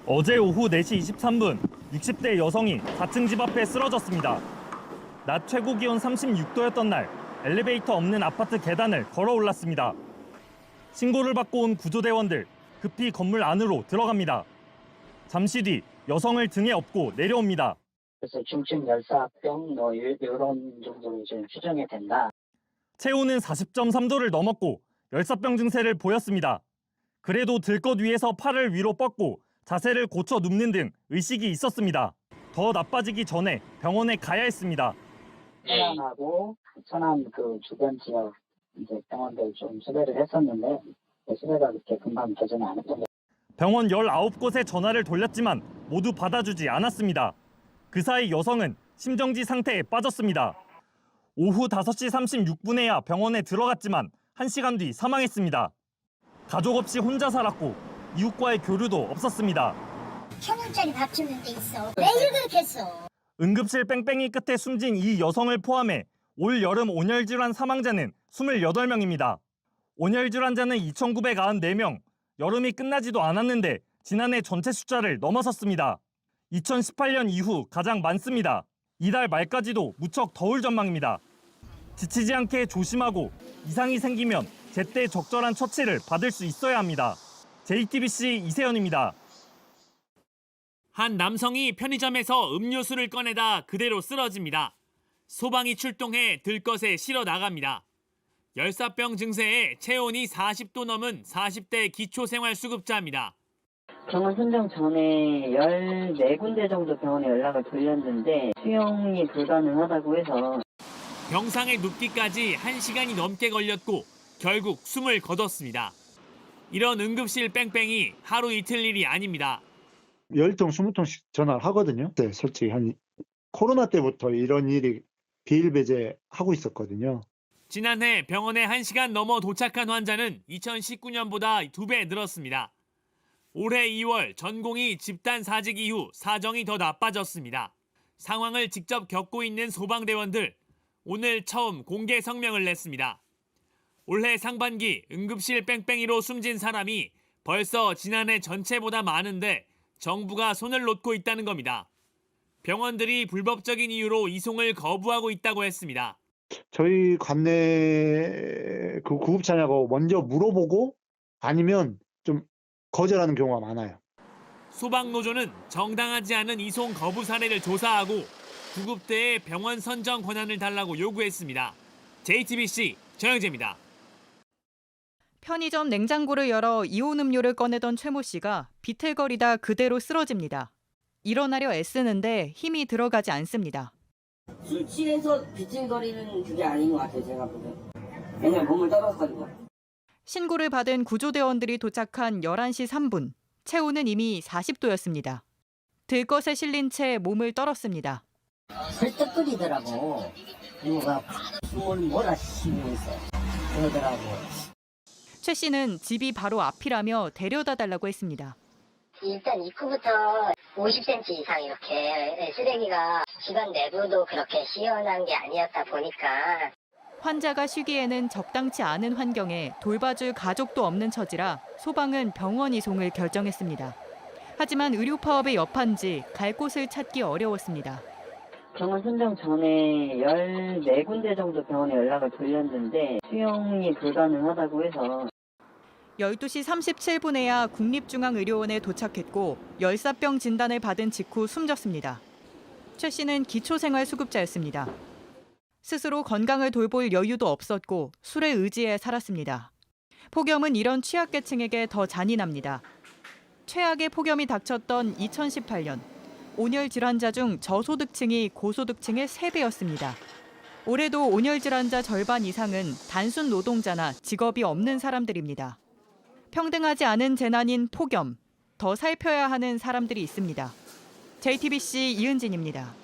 어제 오후 4시 23분 60대 여성이 4층 집 앞에 쓰러졌습니다. 낮 최고 기온 36도였던 날 엘리베이터 없는 아파트 계단을 걸어 올랐습니다. 신고를 받고 온 구조대원들 급히 건물 안으로 들어갑니다. 잠시 뒤 여성을 등에 업고 내려옵니다. 그래서 중증 열사병 이런 정도로 좀 추정이 된다. 체온은 40.3도를 넘었고 열사병 증세를 보였습니다. 그래도 들것 위에서 팔을 위로 뻗고 자세를 고쳐 눕는 등 의식이 있었습니다. 더 나빠지기 전에 병원에 가야 했습니다. 천안하고 천안 그 주변 지역 이제 병원들 좀 수배를 했었는데 수배가 그렇게 금방 개선이 안 했던 거. 병원 19곳에 전화를 돌렸지만 모두 받아주지 않았습니다. 그 사이 여성은 심정지 상태에 빠졌습니다. 오후 5시 36분에야 병원에 들어갔지만 1시간 뒤 사망했습니다. 가족 없이 혼자 살았고 이웃과의 교류도 없었습니다. 1,000원짜리 밥 주는 데 있어. 매일 그렇게 했어. 응급실 뺑뺑이 끝에 숨진 이 여성을 포함해 올 여름 온열질환 사망자는 28명입니다. 온열질환자는 2,994명, 여름이 끝나지도 않았는데 지난해 전체 숫자를 넘어섰습니다. 2018년 이후 가장 많습니다. 이달 말까지도 무척 더울 전망입니다. 지치지 않게 조심하고 이상이 생기면 제때 적절한 처치를 받을 수 있어야 합니다. JTBC 이세연입니다. 한 남성이 편의점에서 음료수를 꺼내다 그대로 쓰러집니다. 소방이 출동해 들것에 실어 나갑니다. 열사병 증세에 체온이 40도 넘은 40대 기초생활수급자입니다. 병원 선정 전에 14군데 정도 병원에 연락을 돌렸는데 수용이 불가능하다고 해서 병상에 눕기까지 1시간이 넘게 걸렸고 결국 숨을 거뒀습니다. 이런 응급실 뺑뺑이 하루 이틀 일이 아닙니다. 10통, 20통씩 전화를 하거든요. 네, 솔직히 한 코로나 때부터 이런 일이 비일비재하고 있었거든요. 지난해 병원에 1시간 넘어 도착한 환자는 2019년보다 2배 늘었습니다. 올해 2월 전공이 집단 사직 이후 사정이 더 나빠졌습니다. 상황을 직접 겪고 있는 소방대원들, 오늘 처음 공개 성명을 냈습니다. 올해 상반기 응급실 뺑뺑이로 숨진 사람이 벌써 지난해 전체보다 많은데 정부가 손을 놓고 있다는 겁니다. 병원들이 불법적인 이유로 이송을 거부하고 있다고 했습니다. 저희 관내 그 구급차냐고 먼저 물어보고 아니면 좀 거절하는 경우가 많아요. 소방노조는 정당하지 않은 이송 거부 사례를 조사하고 구급대에 병원 선정 권한을 달라고 요구했습니다. JTBC 정영재입니다. 편의점 냉장고를 열어 이온 음료를 꺼내던 최모 씨가 비틀거리다 그대로 쓰러집니다. 일어나려 애쓰는데 힘이 들어가지 않습니다. 술 취해서 비틀거리는 그게 아닌 것 같아요, 제가 보기엔. 그냥 몸을 떨어서거든요. 신고를 받은 구조대원들이 도착한 11시 3분, 체온은 이미 40도였습니다. 들것에 실린 채 몸을 떨었습니다. 설득거리더라고. 누가 숨을 몰아쉬면서 그러더라고. 최 씨는 집이 바로 앞이라며 데려다 달라고 했습니다. 일단 입구부터 50cm 이상 이렇게 쓰레기가 집안 내부도 그렇게 시원한 게 아니었다 보니까 환자가 쉬기에는 적당치 않은 환경에 돌봐줄 가족도 없는 처지라 소방은 병원 이송을 결정했습니다. 하지만 의료 파업의 여파인지 갈 곳을 찾기 어려웠습니다. 병원 선정 전에 14군데 정도 병원에 연락을 돌렸는데 수용이 불가능하다고 해서 12시 37분에야 국립중앙의료원에 도착했고 열사병 진단을 받은 직후 숨졌습니다. 최 씨는 기초생활수급자였습니다. 스스로 건강을 돌볼 여유도 없었고 술에 의지해 살았습니다. 폭염은 이런 취약계층에게 더 잔인합니다. 최악의 폭염이 닥쳤던 2018년, 온열 질환자 중 저소득층이 고소득층의 3배였습니다. 올해도 온열 질환자 절반 이상은 단순 노동자나 직업이 없는 사람들입니다. 평등하지 않은 재난인 폭염, 더 살펴야 하는 사람들이 있습니다. JTBC 이은진입니다.